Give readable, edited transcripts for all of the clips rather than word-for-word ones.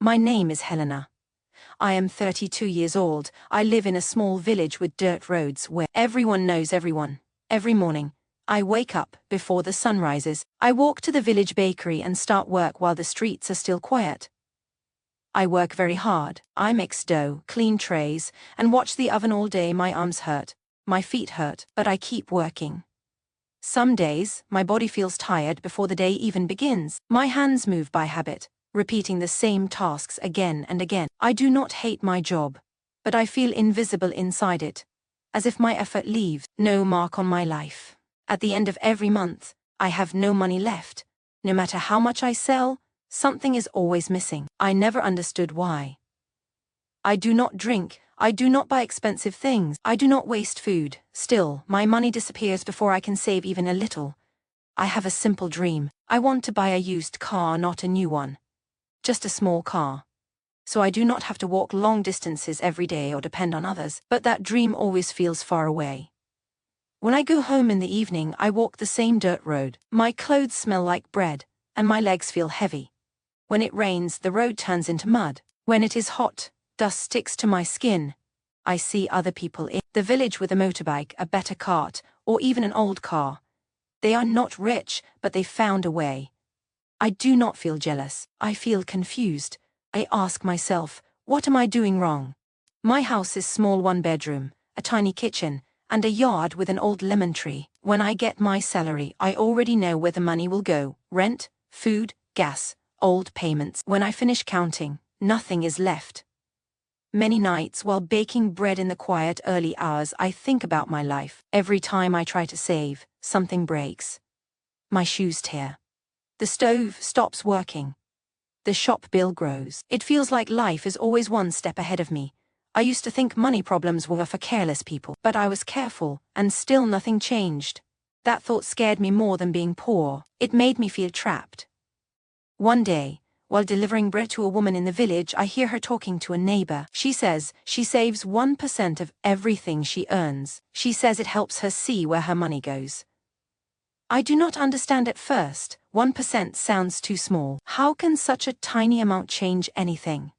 My name is Helena. I am 32 years old. I live in a small village with dirt roads where everyone knows everyone. Every morning, I wake up before the sun rises. I walk to the village bakery and start work while the streets are still quiet. I work very hard. I mix dough, clean trays, and watch the oven all day. My arms hurt, my feet hurt, but I keep working. Some days, my body feels tired before the day even begins. My hands move by habit, repeating the same tasks again and again. I do not hate my job, but I feel invisible inside it, as if my effort leaves no mark on my life. At the end of every month, I have no money left. No matter how much I sell, something is always missing. I never understood why. I do not drink. I do not buy expensive things. I do not waste food. Still, my money disappears before I can save even a little. I have a simple dream. I want to buy a used car, not a new one. Just a small car. So I do not have to walk long distances every day or depend on others. But that dream always feels far away. When I go home in the evening, I walk the same dirt road. My clothes smell like bread, and my legs feel heavy. When it rains, the road turns into mud. When it is hot, dust sticks to my skin. I see other people in the village with a motorbike, a better cart, or even an old car. They are not rich, but they found a way. I do not feel jealous. I feel confused. I ask myself, what am I doing wrong? My house is small, one bedroom, a tiny kitchen, and a yard with an old lemon tree. When I get my salary, I already know where the money will go: rent, food, gas, old payments. When I finish counting, nothing is left. Many nights while baking bread in the quiet early hours, I think about my life. Every time I try to save, something breaks. My shoes tear. The stove stops working. The shop bill grows. It feels like life is always one step ahead of me. I used to think money problems were for careless people, but I was careful, and still nothing changed. That thought scared me more than being poor. It made me feel trapped. One day, while delivering bread to a woman in the village, I hear her talking to a neighbor. She says she saves 1% of everything she earns. She says it helps her see where her money goes. I do not understand at first. 1% sounds too small. How can such a tiny amount change anything?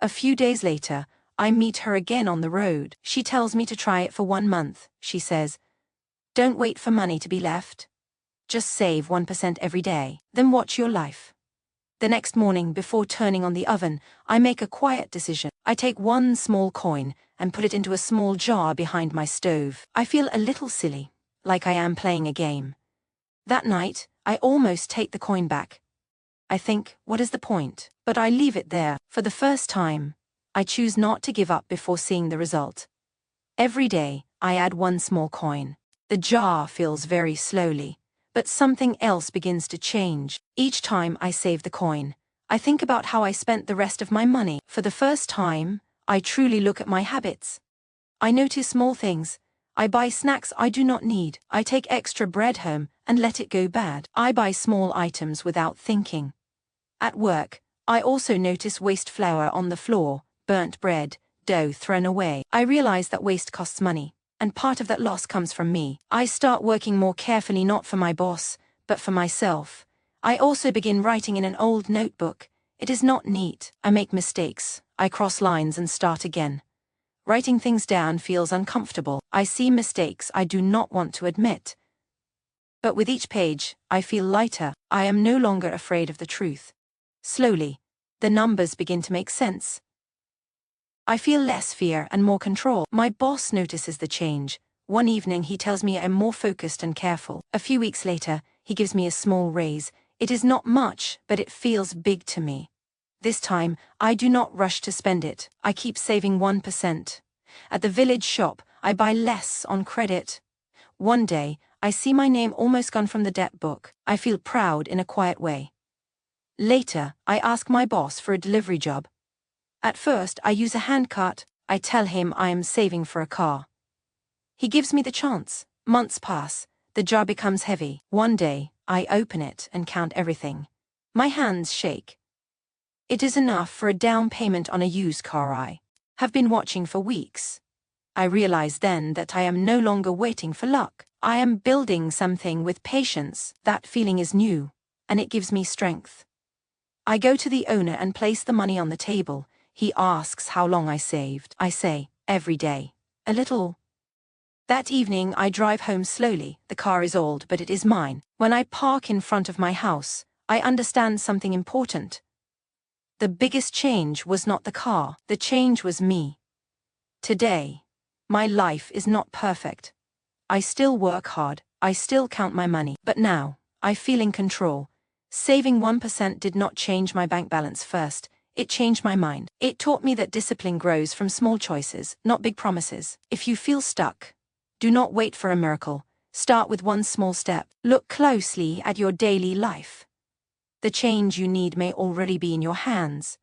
A few days later, I meet her again on the road. She tells me to try it for 1 month. She says, "Don't wait for money to be left. Just save 1% every day, then watch your life." The next morning, before turning on the oven, I make a quiet decision. I take one small coin and put it into a small jar behind my stove. I feel a little silly, like I am playing a game. That night, I almost take the coin back. I think, what is the point? But I leave it there. For the first time, I choose not to give up before seeing the result. Every day, I add one small coin. The jar fills very slowly, but something else begins to change. Each time I save the coin, I think about how I spent the rest of my money. For the first time, I truly look at my habits. I notice small things. I buy snacks I do not need. I take extra bread home and let it go bad. I buy small items without thinking. At work, I also notice waste flour on the floor, burnt bread, dough thrown away. I realize that waste costs money, and part of that loss comes from me. I start working more carefully, not for my boss, but for myself. I also begin writing in an old notebook. It is not neat. I make mistakes. I cross lines and start again. Writing things down feels uncomfortable. I see mistakes I do not want to admit. But with each page, I feel lighter. I am no longer afraid of the truth. Slowly, the numbers begin to make sense. I feel less fear and more control. My boss notices the change. One evening he tells me I am more focused and careful. A few weeks later, he gives me a small raise. It is not much, but it feels big to me. This time, I do not rush to spend it. I keep saving 1%. At the village shop, I buy less on credit. One day, I see my name almost gone from the debt book. I feel proud in a quiet way. Later, I ask my boss for a delivery job. At first, I use a handcart. I tell him I am saving for a car. He gives me the chance. Months pass. The jar becomes heavy. One day, I open it and count everything. My hands shake. It is enough for a down payment on a used car I have been watching for weeks. I realize then that I am no longer waiting for luck. I am building something with patience. That feeling is new, and it gives me strength. I go to the owner and place the money on the table. He asks how long I saved. I say, every day. A little. That evening I drive home slowly. The car is old, but it is mine. When I park in front of my house, I understand something important. The biggest change was not the car. The change was me. Today, my life is not perfect. I still work hard, I still count my money. But now, I feel in control. Saving 1% did not change my bank balance first, it changed my mind. It taught me that discipline grows from small choices, not big promises. If you feel stuck, do not wait for a miracle. Start with one small step. Look closely at your daily life. The change you need may already be in your hands.